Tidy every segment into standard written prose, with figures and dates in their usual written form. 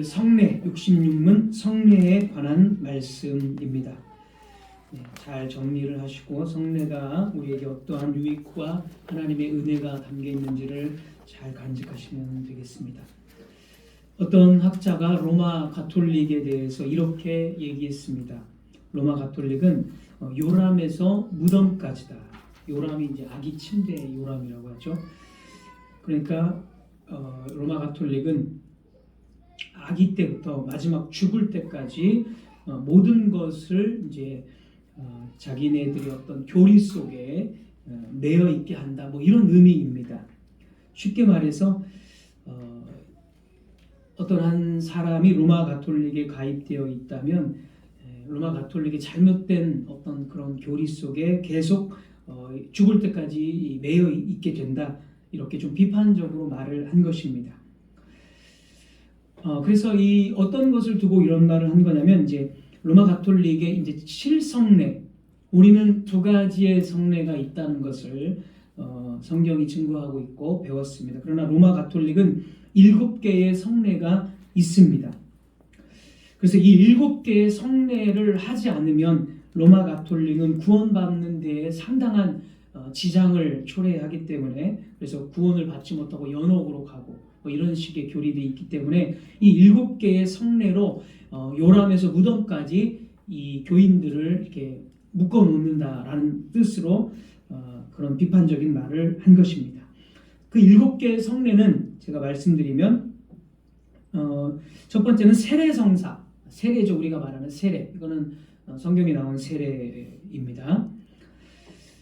성례 66문 성례에 관한 말씀입니다. 잘 정리를 하시고 성례가 우리에게 어떠한 유익과 하나님의 은혜가 담겨 있는지를 잘 간직하시면 되겠습니다. 어떤 학자가 로마 가톨릭에 대해서 이렇게 얘기했습니다. 로마 가톨릭은 요람에서 무덤까지다. 요람이 이제 아기 침대 요람이라고 하죠. 그러니까 로마 가톨릭은 아기 때부터 마지막 죽을 때까지 모든 것을 이제 자기네들의 어떤 교리 속에 매여 있게 한다. 뭐 이런 의미입니다. 쉽게 말해서 어떤 한 사람이 로마 가톨릭에 가입되어 있다면 로마 가톨릭의 잘못된 어떤 그런 교리 속에 계속 죽을 때까지 매여 있게 된다. 이렇게 좀 비판적으로 말을 한 것입니다. 그래서 이 어떤 것을 두고 이런 말을 한 거냐면 이제 로마 가톨릭의 이제 7성례, 우리는 두 가지의 성례가 있다는 것을 성경이 증거하고 있고 배웠습니다. 그러나 로마 가톨릭은 7개의 성례가 있습니다. 그래서 이 7개의 성례를 하지 않으면 로마 가톨릭은 구원받는 데에 상당한 지장을 초래하기 때문에 그래서 구원을 받지 못하고 연옥으로 가고 뭐 이런 식의 교리들이 있기 때문에 이 7개의 성례로 요람에서 무덤까지 이 교인들을 이렇게 묶어 놓는다라는 뜻으로 그런 비판적인 말을 한 것입니다. 그 7개의 성례는 제가 말씀드리면 첫 번째는 세례성사, 세례죠. 우리가 말하는 세례. 이거는 성경에 나온 세례입니다.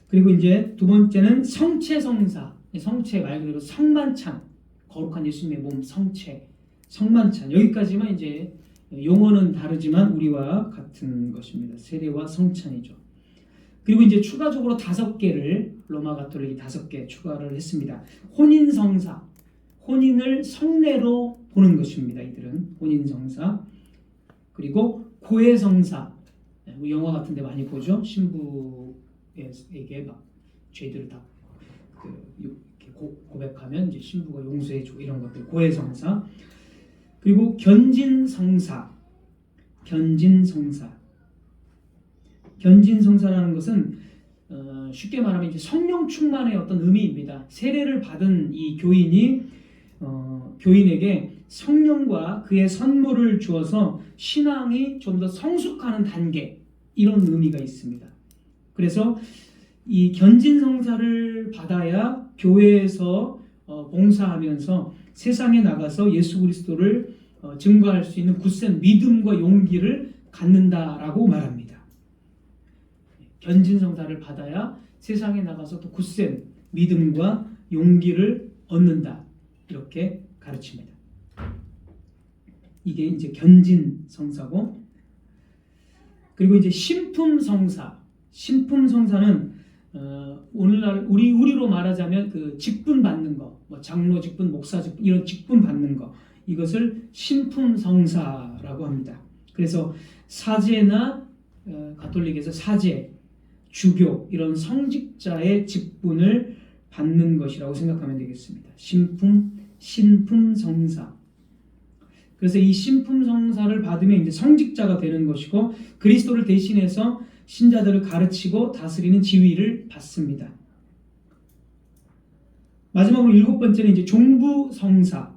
그리고 이제 두 번째는 성체성사, 성체 말 그대로 성만찬, 거룩한 예수님의 몸 성체, 성만찬. 여기까지만 이제 용어는 다르지만 우리와 같은 것입니다. 세례와 성찬이죠. 그리고 이제 추가적으로 5개를 로마 가톨릭이 5개 추가를 했습니다. 혼인성사, 혼인을 성례로 보는 것입니다. 이들은 혼인성사. 그리고 고해성사, 우리 영화 같은 데 많이 보죠. 신부에게 막 죄들을 다 고백하면 이제 신부가 용서해주고 이런 것들, 고해성사. 그리고 견진성사, 견진성사라는 것은 쉽게 말하면 이제 성령 충만의 어떤 의미입니다. 세례를 받은 이 교인이 교인에게 성령과 그의 선물을 주어서 신앙이 좀 더 성숙하는 단계, 이런 의미가 있습니다. 그래서 이 견진성사를 받아야 교회에서 봉사하면서 세상에 나가서 예수 그리스도를 증거할 수 있는 굳센 믿음과 용기를 갖는다라고 말합니다. 견진성사를 받아야 세상에 나가서 또 굳센 믿음과 용기를 얻는다. 이렇게 가르칩니다. 이게 이제 견진성사고, 그리고 이제 신품성사는 오늘날 우리로 말하자면 그 직분 받는 거, 뭐 장로 직분, 목사 직분, 이런 직분 받는 거, 이것을 신품성사라고 합니다. 그래서 사제나 가톨릭에서 사제, 주교 이런 성직자의 직분을 받는 것이라고 생각하면 되겠습니다. 신품성사. 그래서 이 신품성사를 받으면 이제 성직자가 되는 것이고 그리스도를 대신해서 신자들을 가르치고 다스리는 지위를 받습니다. 마지막으로 7번째는 이제 종부성사.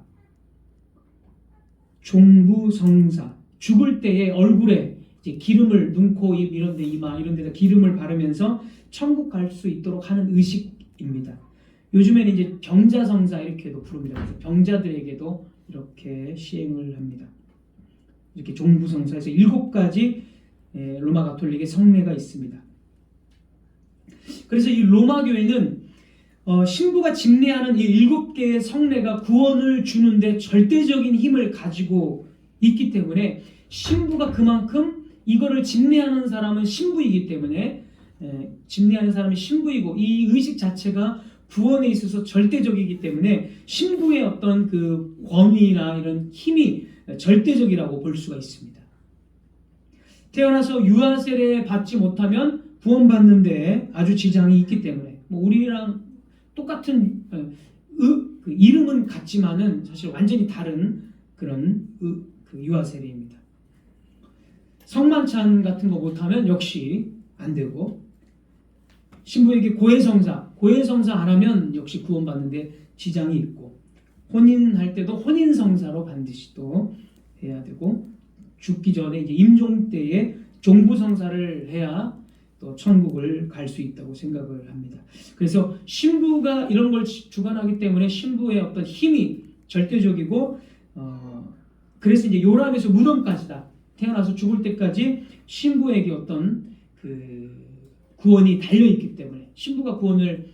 죽을 때에 얼굴에 이제 기름을 눈, 코, 입 이런 데 이마 이런 데다 기름을 바르면서 천국 갈 수 있도록 하는 의식입니다. 요즘에는 이제 병자성사 이렇게도 부릅니다. 그래서 병자들에게도 이렇게 시행을 합니다. 이렇게 종부성사에서 7가지 로마 가톨릭의 성례가 있습니다. 그래서 이 로마 교회는 신부가 집례하는 이 7개의 성례가 구원을 주는데 절대적인 힘을 가지고 있기 때문에 신부가 그만큼 이거를 집례하는 사람은 신부이기 때문에 집례하는 사람이 신부이고 이 의식 자체가 구원에 있어서 절대적이기 때문에 신부의 어떤 그 권위나 이런 힘이 절대적이라고 볼 수가 있습니다. 태어나서 유아 세례 받지 못하면 구원받는데 아주 지장이 있기 때문에 뭐 우리랑 똑같은 그 이름은 같지만은 사실 완전히 다른 그런 그 유아 세례입니다. 성만찬 같은 거 못하면 역시 안 되고, 신부에게 고해성사 안 하면 역시 구원받는데 지장이 있고, 혼인할 때도 혼인성사로 반드시 또 해야 되고, 죽기 전에 이제 임종 때에 종부성사를 해야 또 천국을 갈 수 있다고 생각을 합니다. 그래서 신부가 이런 걸 주관하기 때문에 신부의 어떤 힘이 절대적이고, 그래서 이제 요람에서 무덤까지다, 태어나서 죽을 때까지 신부에게 어떤 그 구원이 달려 있기 때문에, 신부가 구원을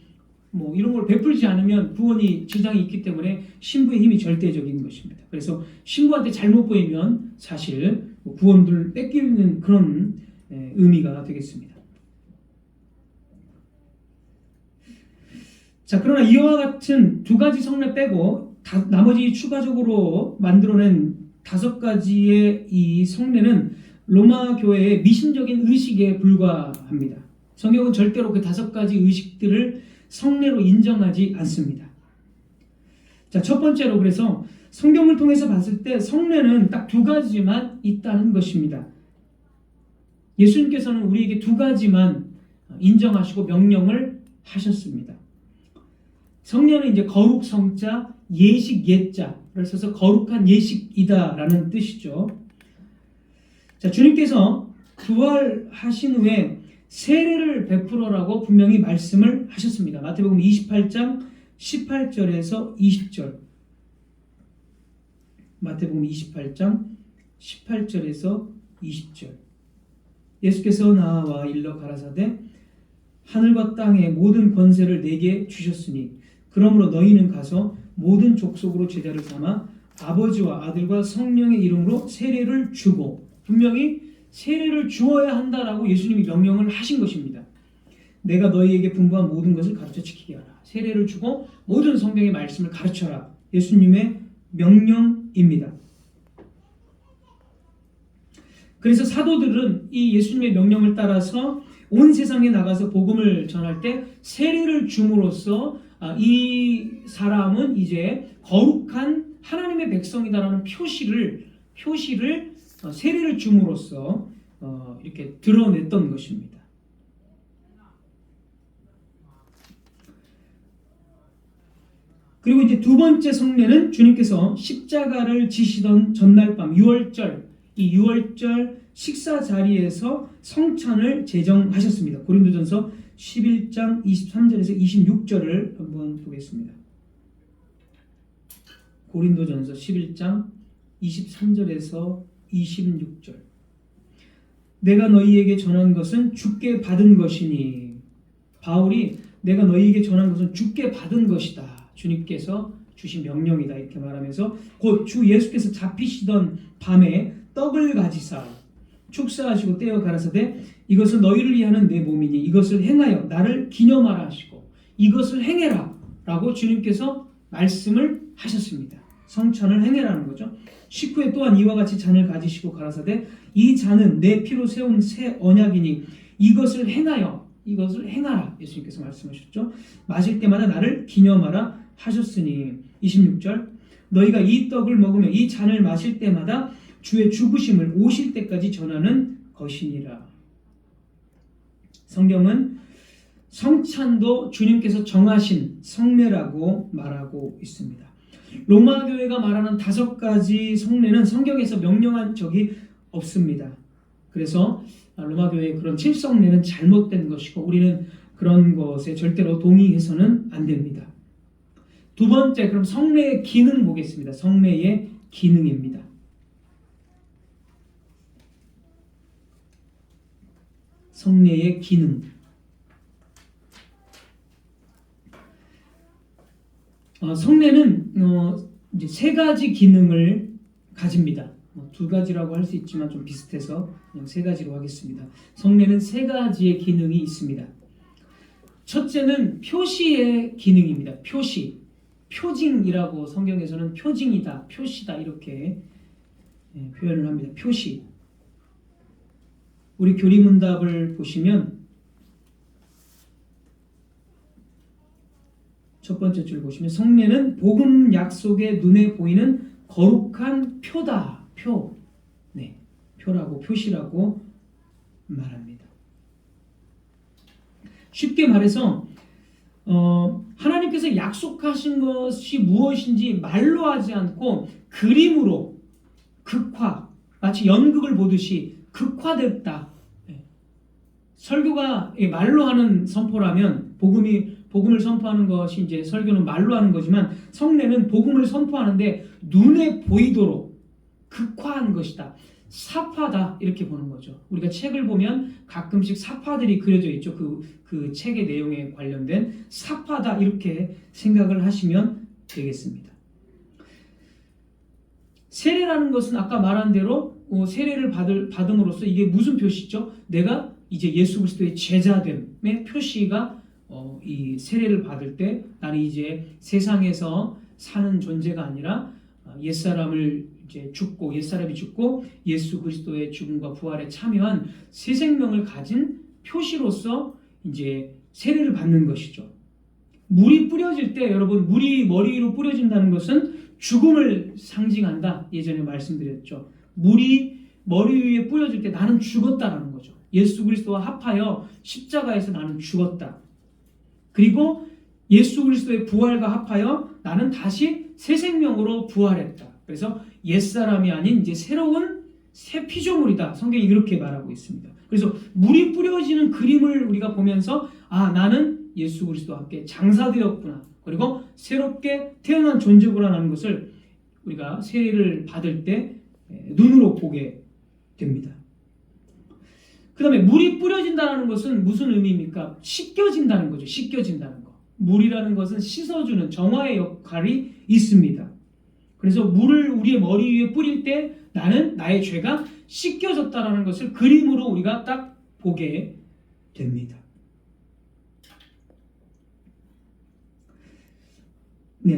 뭐 이런 걸 베풀지 않으면 구원이 지장이 있기 때문에 신부의 힘이 절대적인 것입니다. 그래서 신부한테 잘못 보이면 사실 구원을 뺏기는 그런 의미가 되겠습니다. 자, 그러나 이와 같은 두 가지 성례 빼고 나머지 추가적으로 만들어낸 5가지의 이 성례는 로마 교회의 미신적인 의식에 불과합니다. 성경은 절대로 그 5가지 의식들을 성례로 인정하지 않습니다. 자, 첫 번째로, 그래서 성경을 통해서 봤을 때 성례는 딱 2가지만 있다는 것입니다. 예수님께서는 우리에게 2가지만 인정하시고 명령을 하셨습니다. 성례는 이제 거룩 성자, 예식 예자를 써서 거룩한 예식이다라는 뜻이죠. 자, 주님께서 부활하신 후에 세례를 베풀어라고 분명히 말씀을 하셨습니다. 마태복음 28장 18절에서 20절. 마태복음 28장 18절에서 20절. 예수께서 나와 일러 가라사대 하늘과 땅의 모든 권세를 내게 주셨으니 그러므로 너희는 가서 모든 족속으로 제자를 삼아 아버지와 아들과 성령의 이름으로 세례를 주고, 분명히 세례를 주어야 한다라고 예수님이 명령을 하신 것입니다. 내가 너희에게 분부한 모든 것을 가르쳐 지키게 하라. 세례를 주고 모든 성경의 말씀을 가르쳐라. 예수님의 명령입니다. 그래서 사도들은 이 예수님의 명령을 따라서 온 세상에 나가서 복음을 전할 때 세례를 줌으로써 이 사람은 이제 거룩한 하나님의 백성이다라는 표시를 세례를 줌으로써 이렇게 드러냈던 것입니다. 그리고 이제 2번째 성례는 주님께서 십자가를 지시던 전날 밤 이 6월절 식사 자리에서 성찬을 제정하셨습니다. 고린도전서 11장 23절에서 26절을 한번 보겠습니다. 고린도전서 11장 23절에서 26절. 내가 너희에게 전한 것은 주께 받은 것이니, 바울이 내가 너희에게 전한 것은 주께 받은 것이다, 주님께서 주신 명령이다, 이렇게 말하면서 곧 주 예수께서 잡히시던 밤에 떡을 가지사 축사하시고 떼어 가라사대 이것은 너희를 위하는 내 몸이니 이것을 행하여 나를 기념하라 하시고, 이것을 행해라 라고 주님께서 말씀을 하셨습니다. 성찬을 행해라는 거죠. 식후에 또한 이와 같이 잔을 가지시고 가라사대 이 잔은 내 피로 세운 새 언약이니 이것을 행하라 예수님께서 말씀하셨죠. 마실 때마다 나를 기념하라 하셨으니. 26절. 너희가 이 떡을 먹으며 이 잔을 마실 때마다 주의 죽으심을 오실 때까지 전하는 것이니라. 성경은 성찬도 주님께서 정하신 성례라고 말하고 있습니다. 로마 교회가 말하는 5가지 성례는 성경에서 명령한 적이 없습니다. 그래서 로마 교회의 그런 7성례는 잘못된 것이고 우리는 그런 것에 절대로 동의해서는 안 됩니다. 2번째, 그럼 성례의 기능 보겠습니다. 성례의 기능입니다. 성례의 기능. 성례는 이제 3가지 기능을 가집니다. 2가지라고 할 수 있지만 좀 비슷해서 그냥 3가지로 하겠습니다. 성례는 3가지의 기능이 있습니다. 첫째는 표시의 기능입니다. 표징이라고 성경에서는 표징이다, 표시다 이렇게 표현을 합니다. 표시. 우리 교리문답을 보시면 첫 번째 줄 보시면 성례는 복음 약속의 눈에 보이는 거룩한 표다, 표, 표라고 표시라고 말합니다. 쉽게 말해서 하나님께서 약속하신 것이 무엇인지 말로 하지 않고 그림으로 극화, 마치 연극을 보듯이 극화됐다. 설교가 말로 하는 선포라면 복음을 선포하는 것이 이제 설교는 말로 하는 거지만 성례는 복음을 선포하는데 눈에 보이도록 극화한 것이다. 사파다 이렇게 보는 거죠. 우리가 책을 보면 가끔씩 사파들이 그려져 있죠. 그 책의 내용에 관련된 사파다 이렇게 생각을 하시면 되겠습니다. 세례라는 것은 아까 말한 대로 세례를 받음으로써 이게 무슨 표시죠? 내가 이제 예수 그리스도의 제자됨의 표시가 이 세례를 받을 때 나는 이제 세상에서 사는 존재가 아니라 옛사람이 죽고 예수 그리스도의 죽음과 부활에 참여한 새 생명을 가진 표시로서 이제 세례를 받는 것이죠. 물이 뿌려질 때 여러분 물이 머리 위로 뿌려진다는 것은 죽음을 상징한다. 예전에 말씀드렸죠. 물이 머리 위에 뿌려질 때 나는 죽었다라는 거죠. 예수 그리스도와 합하여 십자가에서 나는 죽었다. 그리고 예수 그리스도의 부활과 합하여 나는 다시 새 생명으로 부활했다. 그래서 옛사람이 아닌 이제 새로운 새 피조물이다. 성경이 이렇게 말하고 있습니다. 그래서 물이 뿌려지는 그림을 우리가 보면서 나는 예수 그리스도와 함께 장사되었구나. 그리고 새롭게 태어난 존재구나라는 것을 우리가 세례를 받을 때 눈으로 보게 됩니다. 그 다음에 물이 뿌려진다는 것은 무슨 의미입니까? 씻겨진다는 거죠. 씻겨진다는 거. 물이라는 것은 씻어주는 정화의 역할이 있습니다. 그래서 물을 우리의 머리 위에 뿌릴 때 나는 나의 죄가 씻겨졌다는 것을 그림으로 우리가 딱 보게 됩니다.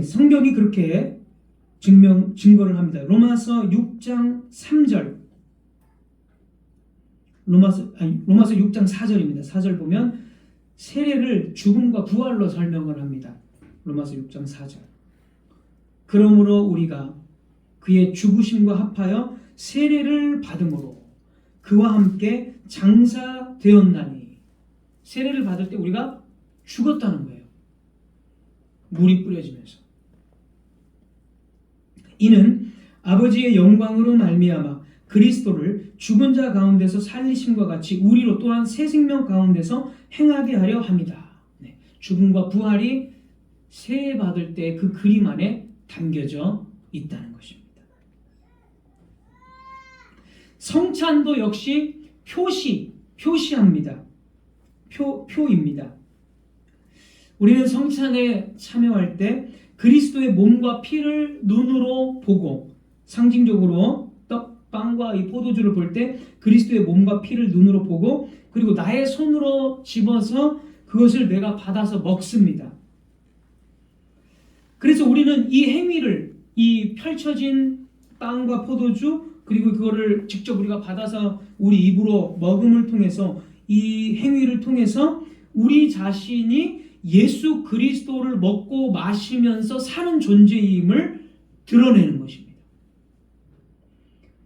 성경이 그렇게 증거를 합니다. 로마서 6장 3절. 로마서 6장 4절입니다. 4절 보면 세례를 죽음과 부활로 설명을 합니다. 로마서 6장 4절. 그러므로 우리가 그의 죽으심과 합하여 세례를 받음으로 그와 함께 장사되었나니. 세례를 받을 때 우리가 죽었다는 거예요. 물이 뿌려지면서. 이는 아버지의 영광으로 말미암아 그리스도를 죽은 자 가운데서 살리심과 같이 우리로 또한 새 생명 가운데서 행하게 하려 함이다. 죽음과 부활이 세례 받을 때 그 그림 안에 담겨져 있다는 것입니다. 성찬도 역시 표시합니다. 표입니다. 우리는 성찬에 참여할 때 그리스도의 몸과 피를 눈으로 보고 상징적으로 빵과 이 포도주를 볼 때 그리스도의 몸과 피를 눈으로 보고 그리고 나의 손으로 집어서 그것을 내가 받아서 먹습니다. 그래서 우리는 이 행위를 이 펼쳐진 빵과 포도주 그리고 그거를 직접 우리가 받아서 우리 입으로 먹음을 통해서 이 행위를 통해서 우리 자신이 예수 그리스도를 먹고 마시면서 사는 존재임을 드러내는 것입니다.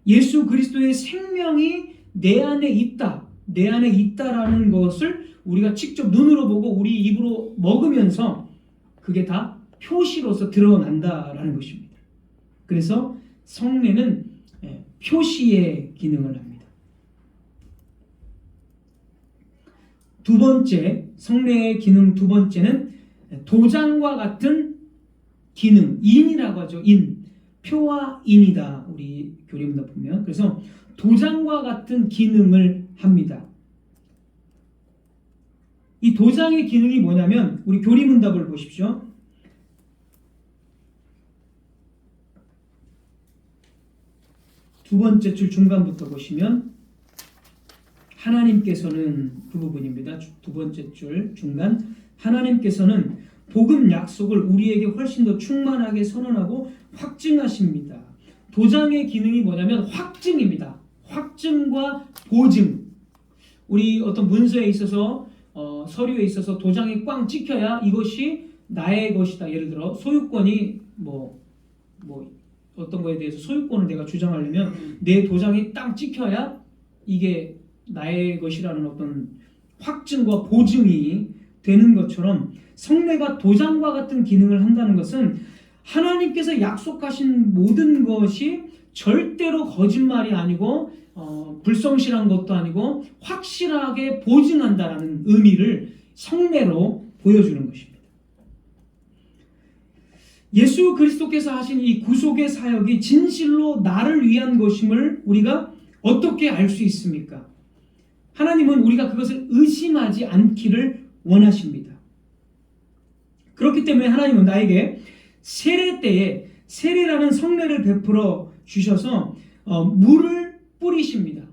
예수 그리스도의 생명이 내 안에 있다라는 것을 우리가 직접 눈으로 보고 우리 입으로 먹으면서 그게 다 표시로서 드러난다라는 것입니다. 그래서 성례는 표시의 기능을 합니다. 두 번째, 성례의 기능 두 번째는 도장과 같은 기능, 인이라고 하죠. 표와 인이다. 우리 교리문답 보면. 그래서 도장과 같은 기능을 합니다. 이 도장의 기능이 뭐냐면 우리 교리문답을 보십시오. 두 번째 줄 중간부터 보시면 하나님께서는 그 부분입니다. 두 번째 줄 중간 하나님께서는 복음 약속을 우리에게 훨씬 더 충만하게 선언하고 확증하십니다. 도장의 기능이 뭐냐면 확증입니다. 확증과 보증. 우리 어떤 문서에 있어서 서류에 있어서 도장이 꽝 찍혀야 이것이 나의 것이다. 예를 들어 소유권이 어떤 거에 대해서 소유권을 내가 주장하려면 내 도장이 딱 찍혀야 이게 나의 것이라는 어떤 확증과 보증이 되는 것처럼 성례가 도장과 같은 기능을 한다는 것은 하나님께서 약속하신 모든 것이 절대로 거짓말이 아니고 불성실한 것도 아니고 확실하게 보증한다라는 의미를 성례로 보여주는 것입니다. 예수 그리스도께서 하신 이 구속의 사역이 진실로 나를 위한 것임을 우리가 어떻게 알 수 있습니까? 하나님은 우리가 그것을 의심하지 않기를 원하십니다. 그렇기 때문에 하나님은 나에게 세례 때에 세례라는 성례를 베풀어 주셔서 물을 뿌리십니다.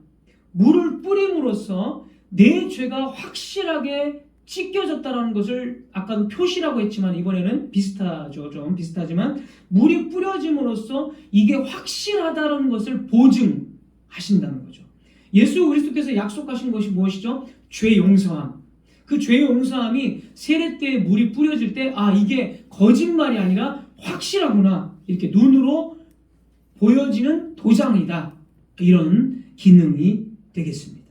물을 뿌림으로써 내 죄가 확실하게 찢겨졌다는 것을 아까도 표시라고 했지만 이번에는 비슷하죠. 좀 비슷하지만 물이 뿌려짐으로써 이게 확실하다는 것을 보증하신다는 거죠. 예수 그리스도께서 약속하신 것이 무엇이죠? 죄 용서함. 그 죄 용서함이 세례 때 물이 뿌려질 때 이게 거짓말이 아니라 확실하구나 이렇게 눈으로 보여지는 도장이다. 이런 기능이 되겠습니다.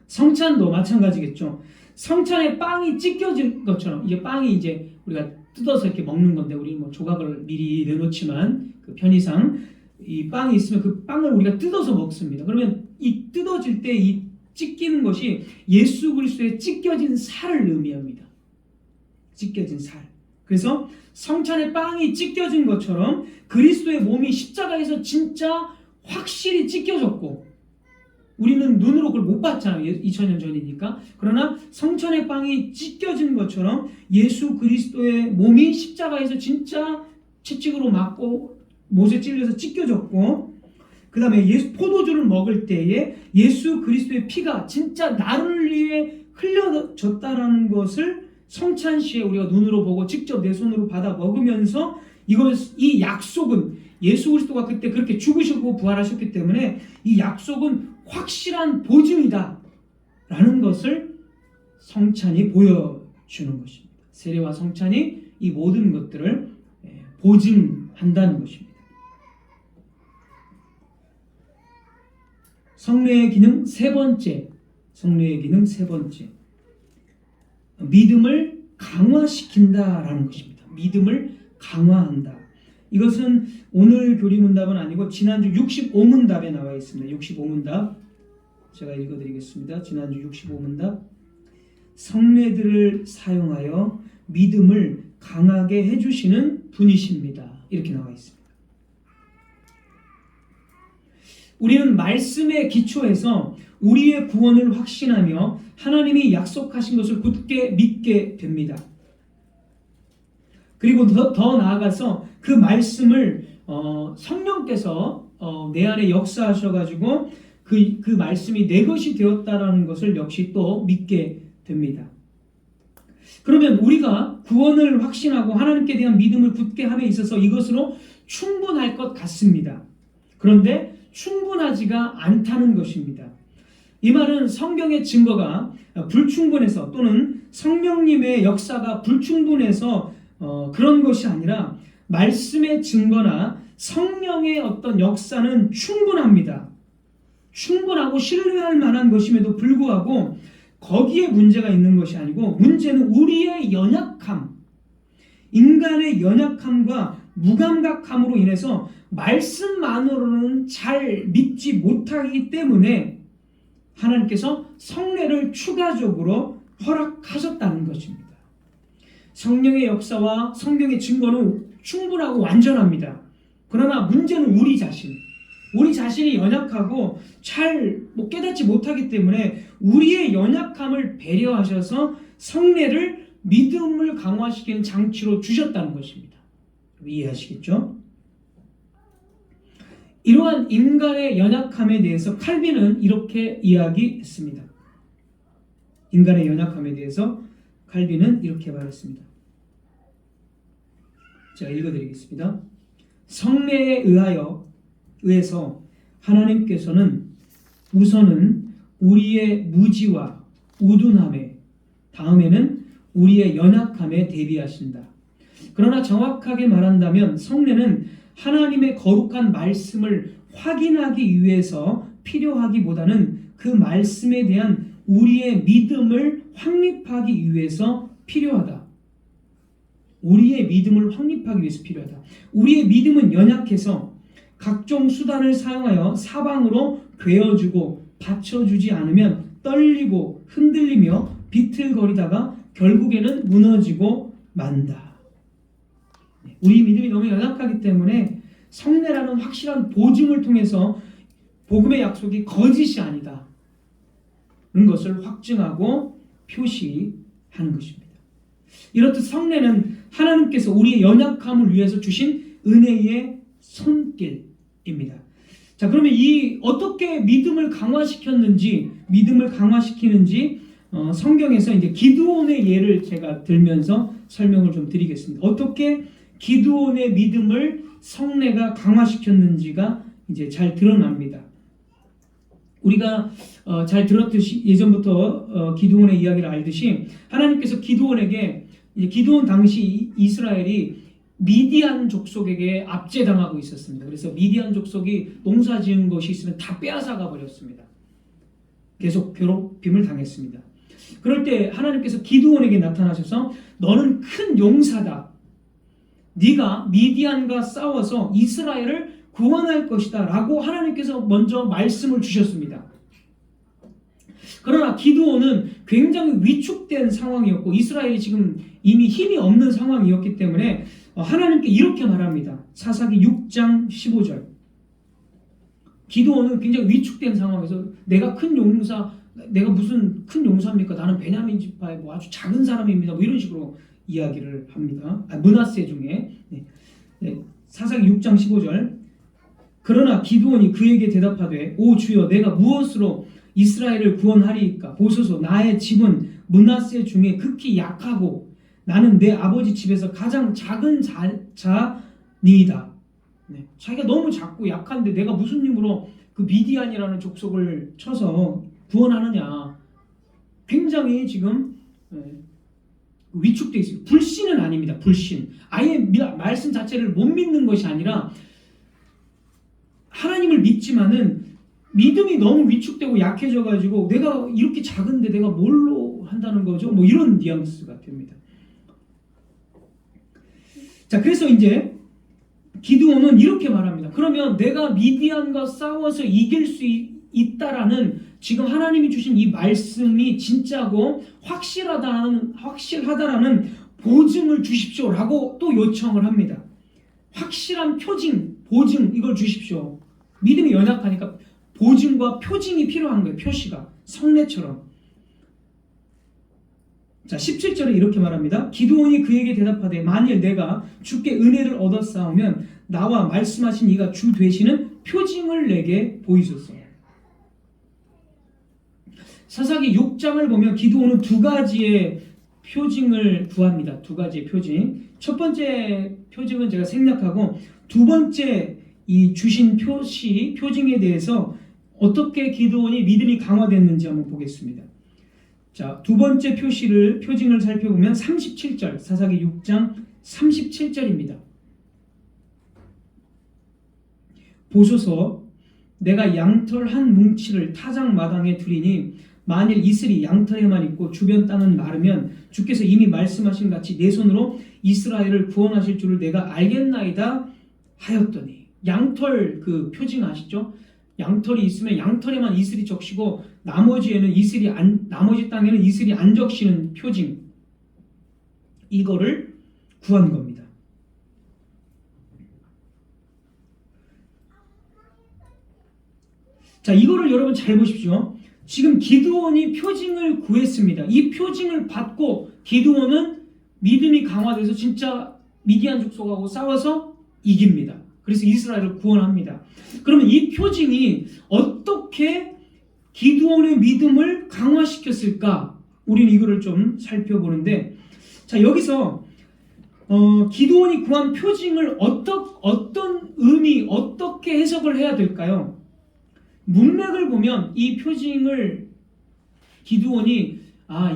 성찬도 마찬가지겠죠. 성찬에 빵이 찢겨질 것처럼 이게 빵이 이제 우리가 뜯어서 이렇게 먹는 건데 우리 뭐 조각을 미리 내놓지만 그 편의상 이 빵이 있으면 그 빵을 우리가 뜯어서 먹습니다. 그러면 이 뜯어질 때 이 찢기는 것이 예수 그리스도의 찢겨진 살을 의미합니다. 찢겨진 살. 그래서 성찬에 빵이 찢겨진 것처럼 그리스도의 몸이 십자가에서 진짜 확실히 찢겨졌고 우리는 눈으로 그걸 못 봤잖아요. 2000년 전이니까. 그러나 성찬의 빵이 찢겨진 것처럼 예수 그리스도의 몸이 십자가에서 진짜 채찍으로 맞고 못에 찔려서 찢겨졌고 그 다음에 포도주를 먹을 때에 예수 그리스도의 피가 진짜 나를 위해 흘려졌다라는 것을 성찬 시에 우리가 눈으로 보고 직접 내 손으로 받아 먹으면서 이 약속은 예수 그리스도가 그때 그렇게 죽으시고 부활하셨기 때문에 이 약속은 확실한 보증이다 라는 것을 성찬이 보여주는 것입니다. 세례와 성찬이 이 모든 것들을 보증한다는 것입니다. 성례의 기능 세 번째, 믿음을 강화시킨다라는 것입니다. 믿음을 강화한다. 이것은 오늘 교리문답은 아니고 지난주 65문답에 나와 있습니다. 65문답 제가 읽어드리겠습니다. 지난주 65문답 성례들을 사용하여 믿음을 강하게 해주시는 분이십니다. 이렇게 나와 있습니다. 우리는 말씀의 기초에서 우리의 구원을 확신하며 하나님이 약속하신 것을 굳게 믿게 됩니다. 그리고 더 나아가서 그 말씀을 성령께서 내 안에 역사하셔가지고 그 말씀이 내 것이 되었다라는 것을 역시 또 믿게 됩니다. 그러면 우리가 구원을 확신하고 하나님께 대한 믿음을 굳게 함에 있어서 이것으로 충분할 것 같습니다. 그런데 충분하지가 않다는 것입니다. 이 말은 성경의 증거가 불충분해서 또는 성령님의 역사가 불충분해서 그런 것이 아니라 말씀의 증거나 성령의 어떤 역사는 충분합니다. 충분하고 신뢰할 만한 것임에도 불구하고 거기에 문제가 있는 것이 아니고 문제는 우리의 연약함, 인간의 연약함과 무감각함으로 인해서 말씀만으로는 잘 믿지 못하기 때문에 하나님께서 성례를 추가적으로 허락하셨다는 것입니다. 성령의 역사와 성경의 증거는 충분하고 완전합니다. 그러나 문제는 우리 자신이 연약하고 잘 깨닫지 못하기 때문에 우리의 연약함을 배려하셔서 성례를 믿음을 강화시키는 장치로 주셨다는 것입니다. 이해하시겠죠? 이러한 인간의 연약함에 대해서 칼빈은 이렇게 이야기했습니다. 인간의 연약함에 대해서 칼빈은 이렇게 말했습니다. 제가 읽어드리겠습니다. 성례에 의해서 하나님께서는 우선은 우리의 무지와 우둔함에 다음에는 우리의 연약함에 대비하신다. 그러나 정확하게 말한다면 성례는 하나님의 거룩한 말씀을 확인하기 위해서 필요하기보다는 그 말씀에 대한 우리의 믿음을 확립하기 위해서 필요하다. 우리의 믿음을 확립하기 위해서 필요하다. 우리의 믿음은 연약해서 각종 수단을 사용하여 사방으로 되어주고 받쳐주지 않으면 떨리고 흔들리며 비틀거리다가 결국에는 무너지고 만다. 우리 믿음이 너무 연약하기 때문에 성례라는 확실한 보증을 통해서 복음의 약속이 거짓이 아니다 는 것을 확증하고 표시하는 것입니다. 이렇듯 성례는 하나님께서 우리의 연약함을 위해서 주신 은혜의 손길입니다. 자, 그러면 이 어떻게 믿음을 강화시키는지 성경에서 이제 기드온의 예를 제가 들면서 설명을 좀 드리겠습니다. 어떻게 기드온의 믿음을 성례가 강화시켰는지가 이제 잘 드러납니다. 우리가 잘 들었듯이 예전부터 기드온의 이야기를 알듯이 하나님께서 기드온에게 기드온 당시 이스라엘이 미디안 족속에게 압제당하고 있었습니다. 그래서 미디안 족속이 농사 지은 것이 있으면 다 빼앗아가 버렸습니다. 계속 괴롭힘을 당했습니다. 그럴 때 하나님께서 기드온에게 나타나셔서 너는 큰 용사다. 네가 미디안과 싸워서 이스라엘을 구원할 것이다 라고 하나님께서 먼저 말씀을 주셨습니다. 그러나 기드온은 굉장히 위축된 상황이었고 이스라엘이 지금 이미 힘이 없는 상황이었기 때문에 하나님께 이렇게 말합니다. 사사기 6장 15절. 기드온은 굉장히 위축된 상황에서 내가 무슨 큰 용사입니까? 나는 베냐민 지파의 뭐 아주 작은 사람입니다. 뭐 이런 식으로 이야기를 합니다. 므낫세 중에. 사사기 6장 15절. 그러나 기드온이 그에게 대답하되 오 주여 내가 무엇으로 이스라엘을 구원하리이까? 보소서 나의 집은 므낫세 중에 극히 약하고 나는 내 아버지 집에서 가장 작은 자니이다. 자기가 너무 작고 약한데 내가 무슨 힘으로 그 미디안이라는 족속을 쳐서 구원하느냐. 굉장히 지금 위축되어 있습니다. 불신은 아닙니다. 불신. 아예 말씀 자체를 못 믿는 것이 아니라 하나님을 믿지만은 믿음이 너무 위축되고 약해져가지고 내가 이렇게 작은데 내가 뭘로 한다는 거죠? 뭐 이런 뉘앙스가 됩니다. 자, 그래서 이제 기드온은 이렇게 말합니다. 그러면 내가 미디안과 싸워서 이길 수 있다라는 지금 하나님이 주신 이 말씀이 진짜고 확실하다라는 보증을 주십시오라고 또 요청을 합니다. 확실한 보증 이걸 주십시오. 믿음이 연약하니까 보증과 표징이 필요한 거예요. 표시가 성례처럼. 자, 17절에 이렇게 말합니다. 기드온이 그에게 대답하되 만일 내가 주께 은혜를 얻었사오면 나와 말씀하신 이가 주 되시는 표징을 내게 보이소서. 사사기 6장을 보면 기드온은 두 가지의 표징을 구합니다. 두 가지의 표징. 첫 번째 표징은 제가 생략하고 두 번째 이 주신 표징에 대해서 어떻게 기드온이 믿음이 강화됐는지 한번 보겠습니다. 자, 두 번째 표징을 살펴보면 37절, 사사기 6장 37절입니다. 보소서 내가 양털 한 뭉치를 타작 마당에 두리니 만일 이슬이 양털에만 있고 주변 땅은 마르면 주께서 이미 말씀하신 같이 내 손으로 이스라엘을 구원하실 줄을 내가 알겠나이다 하였더니. 양털 그 표징 아시죠? 양털이 있으면 양털에만 이슬이 적시고 나머지 땅에는 이슬이 안 적시는 표징. 이거를 구한 겁니다. 자, 이거를 여러분 잘 보십시오. 지금 기드온이 표징을 구했습니다. 이 표징을 받고 기드온은 믿음이 강화돼서 진짜 미디안 족속하고 싸워서 이깁니다. 그래서 이스라엘을 구원합니다. 그러면 이 표징이 어떻게 기드온의 믿음을 강화시켰을까? 우리는 이거를 좀 살펴보는데, 자, 여기서 기드온이 구한 표징을 어떤 의미, 어떻게 해석을 해야 될까요? 문맥을 보면 이 표징을 기드온이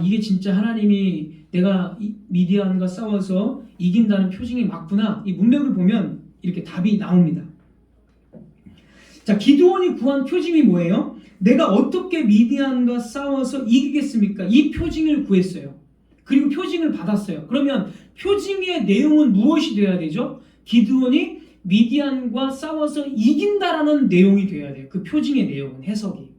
이게 진짜 하나님이 내가 미디안과 싸워서 이긴다는 표징이 맞구나. 이 문맥을 보면 이렇게 답이 나옵니다. 자, 기드온이 구한 표징이 뭐예요? 내가 어떻게 미디안과 싸워서 이기겠습니까? 이 표징을 구했어요. 그리고 표징을 받았어요. 그러면 표징의 내용은 무엇이 되어야 되죠? 기드온이 미디안과 싸워서 이긴다라는 내용이 되어야 돼요. 그 표징의 내용은, 해석이.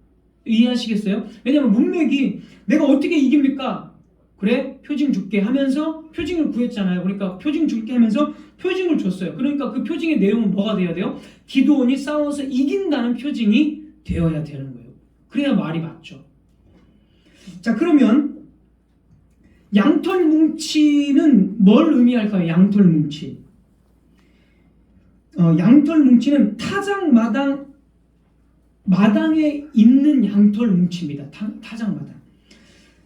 이해하시겠어요? 왜냐하면 문맥이 내가 어떻게 이깁니까? 그래, 표징 줄게 하면서 표징을 구했잖아요. 그러니까 표징 줄게 하면서 표징을 줬어요. 그러니까 그 표징의 내용은 뭐가 돼야 돼요? 기드온이 싸워서 이긴다는 표징이 되어야 되는 거예요. 그래야 말이 맞죠. 자, 그러면 양털 뭉치는 뭘 의미할까요? 양털 뭉치. 양털 뭉치는 타작 마당에 있는 양털 뭉치입니다. 타작 마당.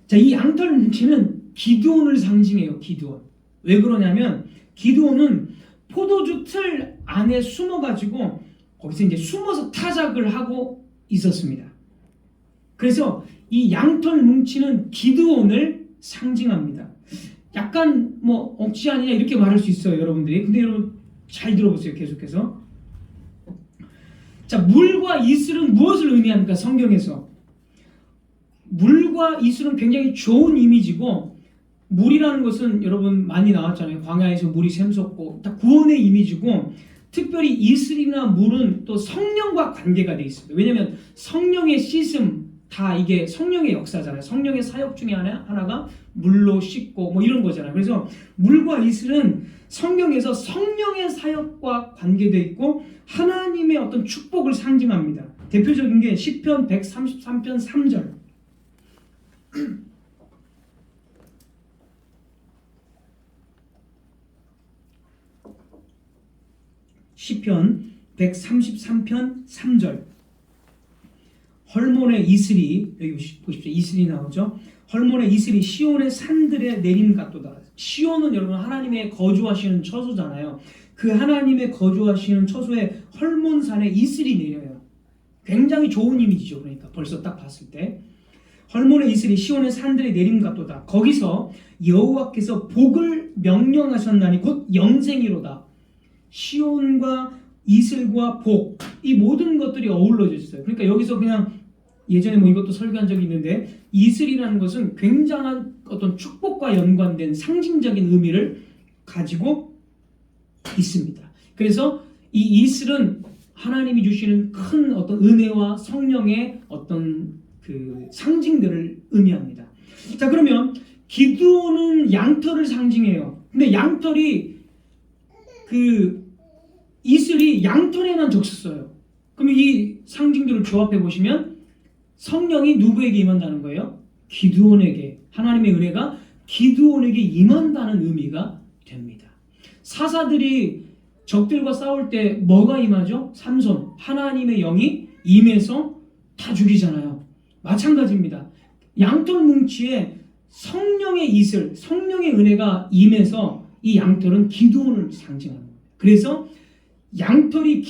자, 이 양털 뭉치는 기드온을 상징해요. 기드온. 왜 그러냐면 기드온은 포도주 틀 안에 숨어가지고 거기서 이제 숨어서 타작을 하고 있었습니다. 그래서 이 양털 뭉치는 기드온을 상징합니다. 약간 뭐 억지 아니냐 이렇게 말할 수 있어요, 여러분들이. 근데 여러분 잘 들어보세요. 계속해서. 자, 물과 이슬은 무엇을 의미합니까? 성경에서 물과 이슬은 굉장히 좋은 이미지고, 물이라는 것은 여러분 많이 나왔잖아요. 광야에서 물이 샘솟고 다 구원의 이미지고, 특별히 이슬이나 물은 또 성령과 관계가 돼 있습니다. 왜냐하면 성령의 씻음, 다 이게 성령의 역사잖아요. 성령의 사역 중에 하나가 물로 씻고 뭐 이런 거잖아요. 그래서 물과 이슬은 성경에서 성령의 사역과 관계되어 있고 하나님의 어떤 축복을 상징합니다. 대표적인 게 시편 133편 3절. 시편 133편 3절. 헐몬의 이슬이, 여기 보십시오. 이슬이 나오죠. 헐몬의 이슬이 시온의 산들에 내림 같도다. 시온은 여러분 하나님의 거주하시는 처소잖아요. 그 하나님의 거주하시는 처소에 헐몬산에 이슬이 내려요. 굉장히 좋은 이미지죠. 그러니까 벌써 딱 봤을 때 헐몬의 이슬이 시온의 산들에 내림 같도다. 거기서 여호와께서 복을 명령하셨나니 곧 영생이로다. 시온과 이슬과 복, 이 모든 것들이 어우러져 있어요. 그러니까 여기서 그냥 예전에 뭐 이것도 설교한 적이 있는데, 이슬이라는 것은 굉장한 어떤 축복과 연관된 상징적인 의미를 가지고 있습니다. 그래서 이 이슬은 하나님이 주시는 큰 어떤 은혜와 성령의 어떤 그 상징들을 의미합니다. 자, 그러면 기드온은 양털을 상징해요. 근데 양털이 이슬이 양털에만 적셨어요. 그럼 이 상징들을 조합해 보시면 성령이 누구에게 임한다는 거예요? 기드온에게. 하나님의 은혜가 기드온에게 임한다는 의미가 됩니다. 사사들이 적들과 싸울 때 뭐가 임하죠? 삼손, 하나님의 영이 임해서 다 죽이잖아요. 마찬가지입니다. 양털 뭉치에 성령의 이슬, 성령의 은혜가 임해서 이 양털은 기드온을 상징합니다. 그래서 양털을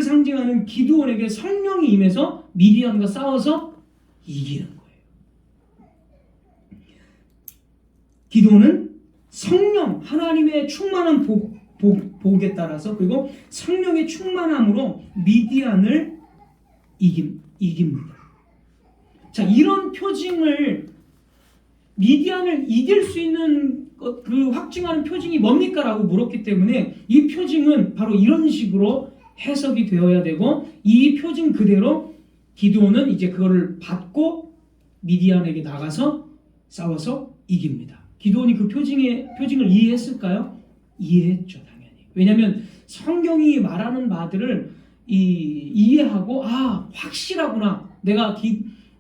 상징하는 기드온에게 성령이 임해서 미디안과 싸워서 이기는 거예요. 기드온은 성령, 하나님의 충만한 복에 따라서, 그리고 성령의 충만함으로 미디안을 이깁니다. 자, 이런 표징을, 미디안을 이길 수 있는 그 확증하는 표징이 뭡니까? 라고 물었기 때문에 이 표징은 바로 이런 식으로 해석이 되어야 되고, 이 표징 그대로 기드온은 이제 그거를 받고 미디안에게 나가서 싸워서 이깁니다. 기드온이 그 표징을 이해했을까요? 이해했죠, 당연히. 왜냐하면 성경이 말하는 바들을 이해하고, 확실하구나. 내가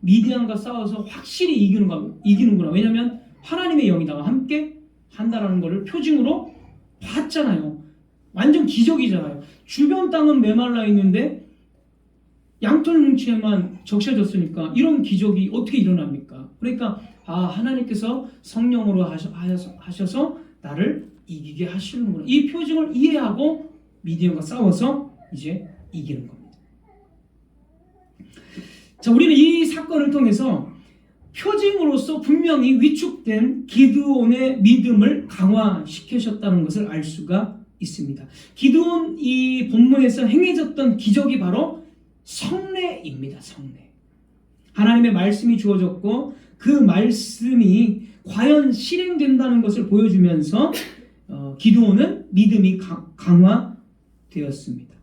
미디안과 싸워서 확실히 이기는구나. 왜냐하면 하나님의 영이 나와 함께 한다라는 것을 표징으로 봤잖아요. 완전 기적이잖아요. 주변 땅은 메말라 있는데 양털 뭉치에만 적셔졌으니까 이런 기적이 어떻게 일어납니까? 그러니까 하나님께서 성령으로 하셔서 나를 이기게 하시는구나. 이 표징을 이해하고 미디안과 싸워서 이제 이기는 겁니다. 자, 우리는 이 사건을 통해서 표징으로서 분명히 위축된 기드온의 믿음을 강화시키셨다는 것을 알 수가 있습니다. 기드온 이 본문에서 행해졌던 기적이 바로 성례입니다. 성례. 하나님의 말씀이 주어졌고 그 말씀이 과연 실행된다는 것을 보여주면서 기드온은 믿음이 강화되었습니다.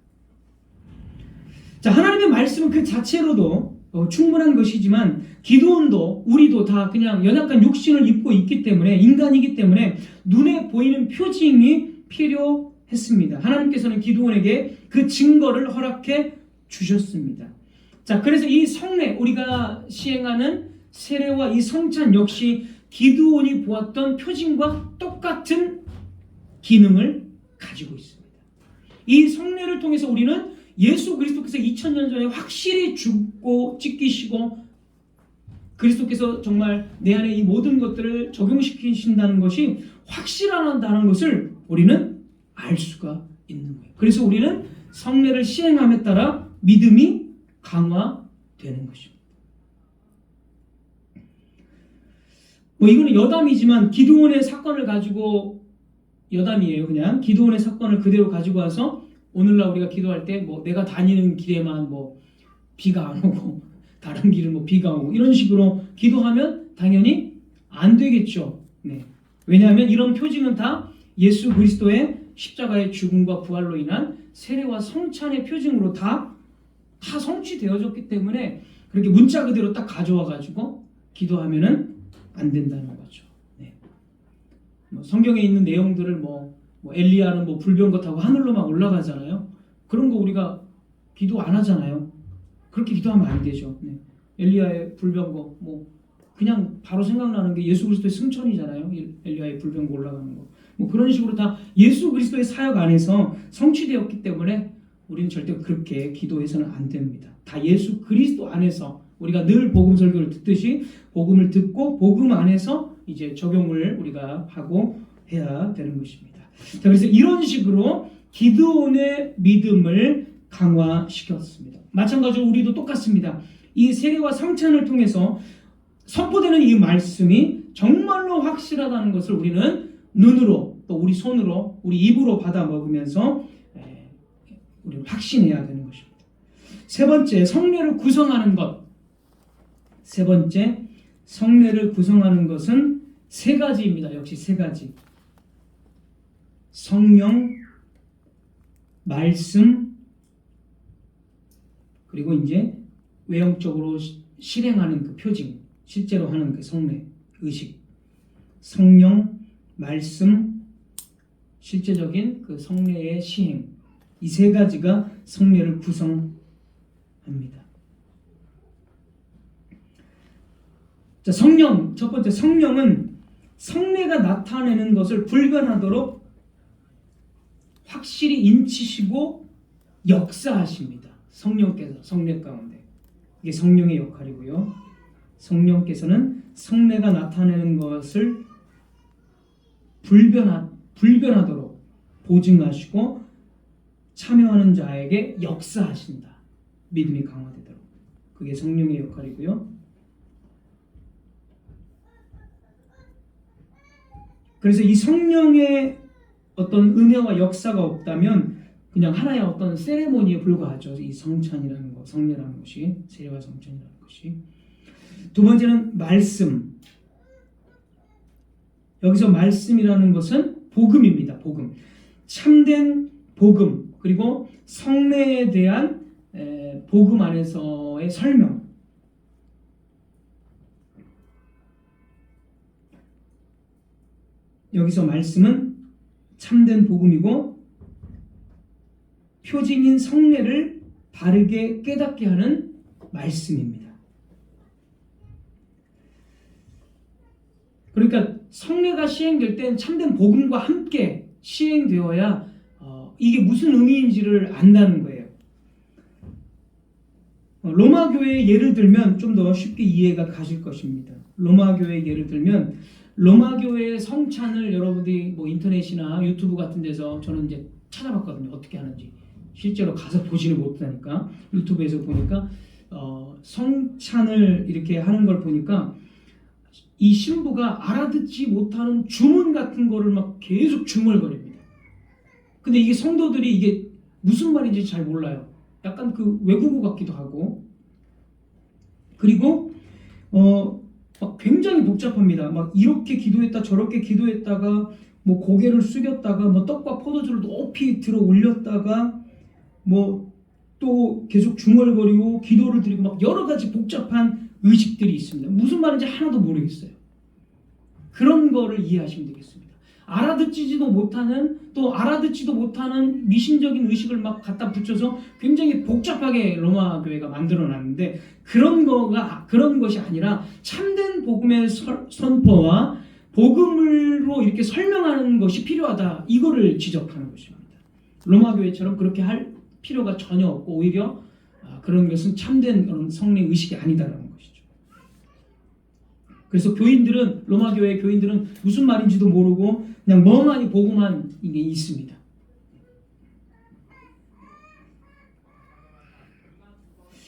자, 하나님의 말씀은 그 자체로도 충분한 것이지만 기드온도 우리도 다 그냥 연약한 육신을 입고 있기 때문에 인간이기 때문에 눈에 보이는 표징이 필요했습니다. 하나님께서는 기드온에게 그 증거를 허락해 주셨습니다. 자, 그래서 이 성례 우리가 시행하는 세례와 이 성찬 역시 기드온이 보았던 표징과 똑같은 기능을 가지고 있습니다. 이 성례를 통해서 우리는 예수 그리스도께서 2000년 전에 확실히 죽고 찢기시고 그리스도께서 정말 내 안에 이 모든 것들을 적용시키신다는 것이 확실하다는 것을 우리는 알 수가 있는 거예요. 그래서 우리는 성례를 시행함에 따라 믿음이 강화되는 것입니다. 이거는 여담이지만 기드온의 사건을 가지고 여담이에요. 그냥 기드온의 사건을 그대로 가지고 와서 오늘날 우리가 기도할 때 내가 다니는 길에만 비가 안 오고 다른 길은 비가 오고 이런 식으로 기도하면 당연히 안 되겠죠. 네. 왜냐하면 이런 표징은 다 예수 그리스도의 십자가의 죽음과 부활로 인한 세례와 성찬의 표징으로 다 성취되어졌기 때문에 그렇게 문자 그대로 딱 가져와 가지고 기도하면은 안 된다는 거죠. 네. 성경에 있는 내용들을 엘리야는 불병거 타고 하늘로 막 올라가잖아요. 그런 거 우리가 기도 안 하잖아요. 그렇게 기도하면 안 되죠. 네. 엘리야의 불병거 그냥 바로 생각나는 게 예수 그리스도의 승천이잖아요. 엘리야의 불병거 올라가는 거. 그런 식으로 다 예수 그리스도의 사역 안에서 성취되었기 때문에 우리는 절대 그렇게 기도해서는 안 됩니다. 다 예수 그리스도 안에서 우리가 늘 복음 설교를 듣듯이 복음을 듣고 복음 안에서 이제 적용을 우리가 하고 해야 되는 것입니다. 자, 그래서 이런 식으로 기드온의 믿음을 강화시켰습니다. 마찬가지로 우리도 똑같습니다. 이 세례와 성찬을 통해서 선포되는 이 말씀이 정말로 확실하다는 것을 우리는 눈으로 또 우리 손으로 우리 입으로 받아 먹으면서 우리는 확신해야 되는 것입니다. 세 번째, 성례를 구성하는 것. 세 번째, 성례를 구성하는 것은 세 가지입니다. 역시 세 가지. 성령, 말씀, 그리고 이제 외형적으로 실행하는 그 표징, 실제로 하는 그 성례, 의식. 성령, 말씀, 실제적인 그 성례의 시행. 이 세 가지가 성례를 구성합니다. 자, 성령, 첫 번째 성령은 성례가 나타내는 것을 불변하도록 확실히 인치시고 역사하십니다. 성령께서 성례 가운데. 이게 성령의 역할이고요. 성령께서는 성례가 나타내는 것을 불변하도록 보증하시고 참여하는 자에게 역사하신다. 믿음이 강화되도록. 그게 성령의 역할이고요. 그래서 이 성령의 어떤 은혜와 역사가 없다면 그냥 하나의 어떤 세레모니에 불과하죠. 이 성찬이라는 것, 성례라는 것이, 세례와 성찬이라는 것이. 두 번째는 말씀. 여기서 말씀이라는 것은 복음입니다. 복음. 참된 복음, 그리고 성례에 대한 복음 안에서의 설명. 여기서 말씀은 참된 복음이고 표징인 성례를 바르게 깨닫게 하는 말씀입니다. 그러니까 성례가 시행될 땐 참된 복음과 함께 시행되어야 이게 무슨 의미인지를 안다는 거예요. 로마 교회의 예를 들면 좀 더 쉽게 이해가 가실 것입니다. 로마 교회의 예를 들면 로마 교회의 성찬을 여러분들이 인터넷이나 유튜브 같은 데서 저는 이제 찾아봤거든요. 어떻게 하는지. 실제로 가서 보지는 못하니까 유튜브에서 보니까 성찬을 이렇게 하는 걸 보니까 이 신부가 알아듣지 못하는 주문 같은 거를 막 계속 중얼거립니다. 근데 이게 성도들이 이게 무슨 말인지 잘 몰라요. 약간 그 외국어 같기도 하고. 그리고 막 굉장히 복잡합니다. 막 이렇게 기도했다 저렇게 기도했다가 뭐 고개를 숙였다가 뭐 떡과 포도주를 높이 들어 올렸다가 뭐 또 계속 중얼거리고 기도를 드리고 막 여러 가지 복잡한 의식들이 있습니다. 무슨 말인지 하나도 모르겠어요. 그런 거를 이해하시면 되겠습니다. 알아듣지도 못하는 미신적인 의식을 막 갖다 붙여서 굉장히 복잡하게 로마 교회가 만들어놨는데 그런 것이 아니라 참된 복음의 선포와 복음으로 이렇게 설명하는 것이 필요하다. 이거를 지적하는 것입니다. 로마 교회처럼 그렇게 할 필요가 전혀 없고 오히려 그런 것은 참된 그런 성령 의식이 아니다라는 것이죠. 그래서 로마 교회 교인들은 무슨 말인지도 모르고 그냥 멍하니 보고만 이게 있습니다.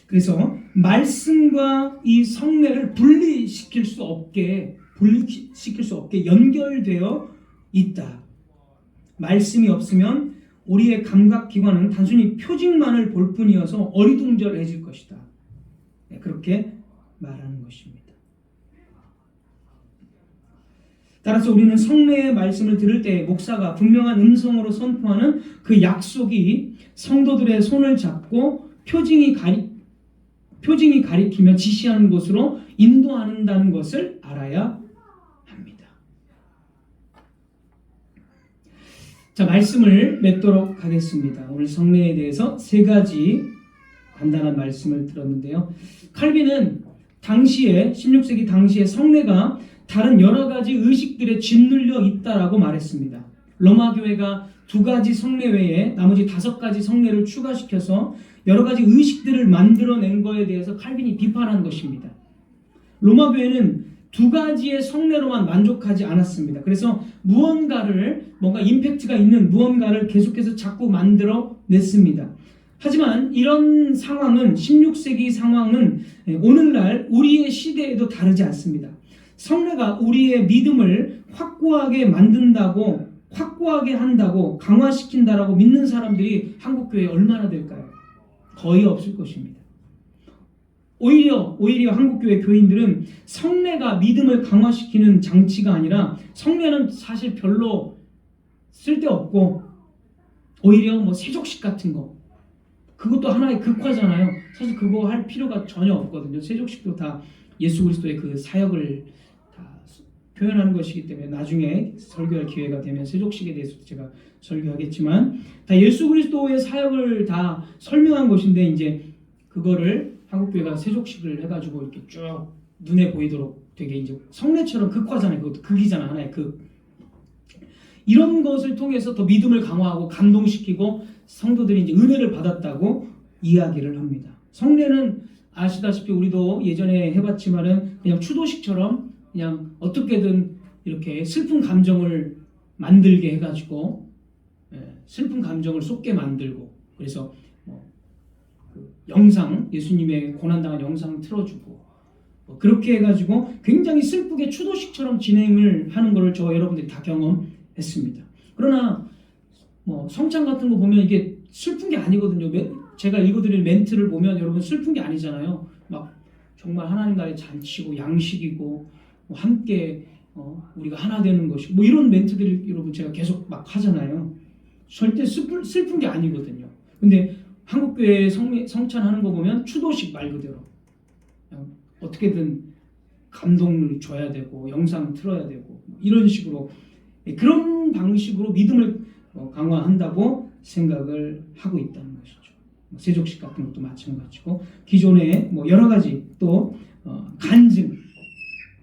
그래서 말씀과 이 성례를 분리시킬 수 없게 연결되어 있다. 말씀이 없으면 우리의 감각기관은 단순히 표징만을 볼 뿐이어서 어리둥절해질 것이다. 그렇게 말하는 것입니다. 따라서 우리는 성례의 말씀을 들을 때 목사가 분명한 음성으로 선포하는 그 약속이 성도들의 손을 잡고 표징이 가리키며 지시하는 곳으로 인도한다는 것을 알아야 합니다. 자, 말씀을 맺도록 하겠습니다. 오늘 성례에 대해서 3가지 간단한 말씀을 들었는데요. 칼빈은 16세기 당시에 성례가 다른 여러 가지 의식들에 짓눌려 있다라고 말했습니다. 로마 교회가 2가지 성례 외에 나머지 5가지 성례를 추가시켜서 여러 가지 의식들을 만들어낸 것에 대해서 칼빈이 비판한 것입니다. 로마 교회는 2가지의 성례로만 만족하지 않았습니다. 그래서 뭔가 임팩트가 있는 무언가를 계속해서 자꾸 만들어냈습니다. 하지만 이런 상황은 16세기 상황은 오늘날 우리의 시대에도 다르지 않습니다. 성례가 우리의 믿음을 확고하게 한다고 강화시킨다라고 믿는 사람들이 한국 교회에 얼마나 될까요? 거의 없을 것입니다. 오히려 한국 교회 교인들은 성례가 믿음을 강화시키는 장치가 아니라 성례는 사실 별로 쓸데없고 오히려 뭐 세족식 같은 거 그것도 하나의 극화잖아요. 사실 그거 할 필요가 전혀 없거든요. 세족식도 다 예수 그리스도의 그 사역을 다 표현하는 것이기 때문에 나중에 설교할 기회가 되면 세족식에 대해서도 제가 설교하겠지만 다 예수 그리스도의 사역을 다 설명한 것인데 이제 그거를 한국교회가 세족식을 해가지고 이렇게 쭉 눈에 보이도록 되게 이제 성례처럼 극화잖아요. 그것도 극이잖아. 하나의 극. 이런 것을 통해서 더 믿음을 강화하고 감동시키고 성도들이 이제 은혜를 받았다고 이야기를 합니다. 성례는 아시다시피 우리도 예전에 해봤지만은 그냥 추도식처럼 그냥 어떻게든 이렇게 슬픈 감정을 만들게 해가지고 슬픈 감정을 쏟게 만들고 그래서 영상 예수님의 고난당한 영상 틀어주고 그렇게 해가지고 굉장히 슬프게 추도식처럼 진행을 하는 것을 여러분들이 다 경험했습니다. 그러나 성찬 같은 거 보면 이게 슬픈 게 아니거든요. 제가 읽어드릴 멘트를 보면 여러분 슬픈 게 아니잖아요. 막 정말 하나님 나라의 잔치고 양식이고 함께 우리가 하나 되는 것이고 이런 멘트들을 여러분 제가 계속 막 하잖아요. 절대 슬픈 게 아니거든요. 근데 한국교회 성찬하는 거 보면 추도식 말 그대로 그냥 어떻게든 감동을 줘야 되고 영상 틀어야 되고 이런 식으로 그런 방식으로 믿음을 강화한다고 생각을 하고 있다는 것이죠. 세족식 같은 것도 마찬가지고 기존에 여러 가지 또 간증,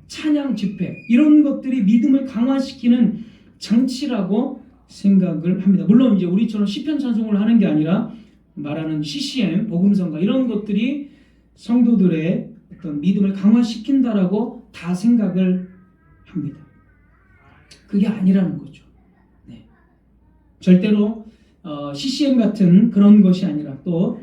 찬양 집회 이런 것들이 믿음을 강화시키는 장치라고 생각을 합니다. 물론 이제 우리처럼 시편 찬송을 하는 게 아니라 말하는 CCM, 복음성가 이런 것들이 성도들의 어떤 믿음을 강화시킨다라고 다 생각을 합니다. 그게 아니라는 거죠. 네. 절대로 CCM 같은 그런 것이 아니라 또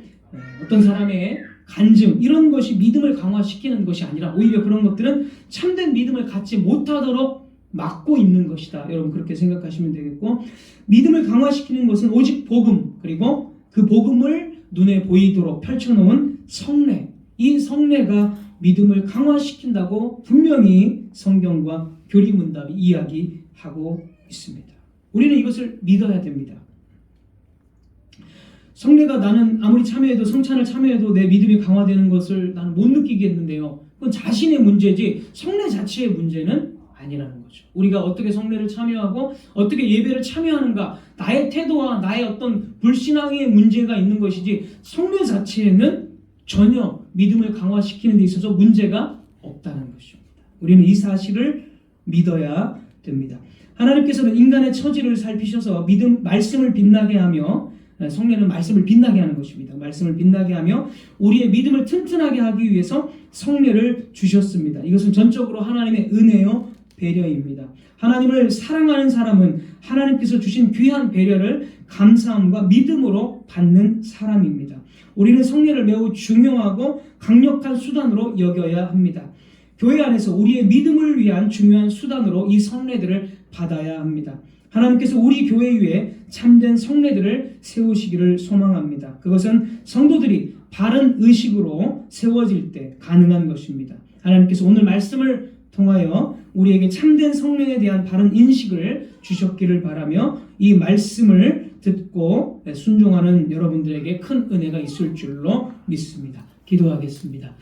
어떤 사람의 간증 이런 것이 믿음을 강화시키는 것이 아니라 오히려 그런 것들은 참된 믿음을 갖지 못하도록 막고 있는 것이다. 여러분 그렇게 생각하시면 되겠고, 믿음을 강화시키는 것은 오직 복음, 그리고 그 복음을 눈에 보이도록 펼쳐놓은 성례, 이 성례가 믿음을 강화시킨다고 분명히 성경과 교리문답이 이야기하고 있습니다. 우리는 이것을 믿어야 됩니다. 성례가 나는 아무리 참여해도, 성찬을 참여해도 내 믿음이 강화되는 것을 나는 못 느끼겠는데요. 그건 자신의 문제지 성례 자체의 문제는 아니라는 거죠. 우리가 어떻게 성례를 참여하고 어떻게 예배를 참여하는가, 나의 태도와 나의 어떤 불신앙의 문제가 있는 것이지 성례 자체에는 전혀 믿음을 강화시키는 데 있어서 문제가 없다는 것입니다. 우리는 이 사실을 믿어야 됩니다. 하나님께서는 인간의 처지를 살피셔서 말씀을 빛나게 하며, 성례는 말씀을 빛나게 하는 것입니다. 말씀을 빛나게 하며 우리의 믿음을 튼튼하게 하기 위해서 성례를 주셨습니다. 이것은 전적으로 하나님의 은혜요 배려입니다. 하나님을 사랑하는 사람은 하나님께서 주신 귀한 배려를 감사함과 믿음으로 받는 사람입니다. 우리는 성례를 매우 중요하고 강력한 수단으로 여겨야 합니다. 교회 안에서 우리의 믿음을 위한 중요한 수단으로 이 성례들을 받아야 합니다. 하나님께서 우리 교회 위에 참된 성례들을 세우시기를 소망합니다. 그것은 성도들이 바른 의식으로 세워질 때 가능한 것입니다. 하나님께서 오늘 말씀을 통하여 우리에게 참된 성례에 대한 바른 인식을 주셨기를 바라며 이 말씀을 듣고 순종하는 여러분들에게 큰 은혜가 있을 줄로 믿습니다. 기도하겠습니다.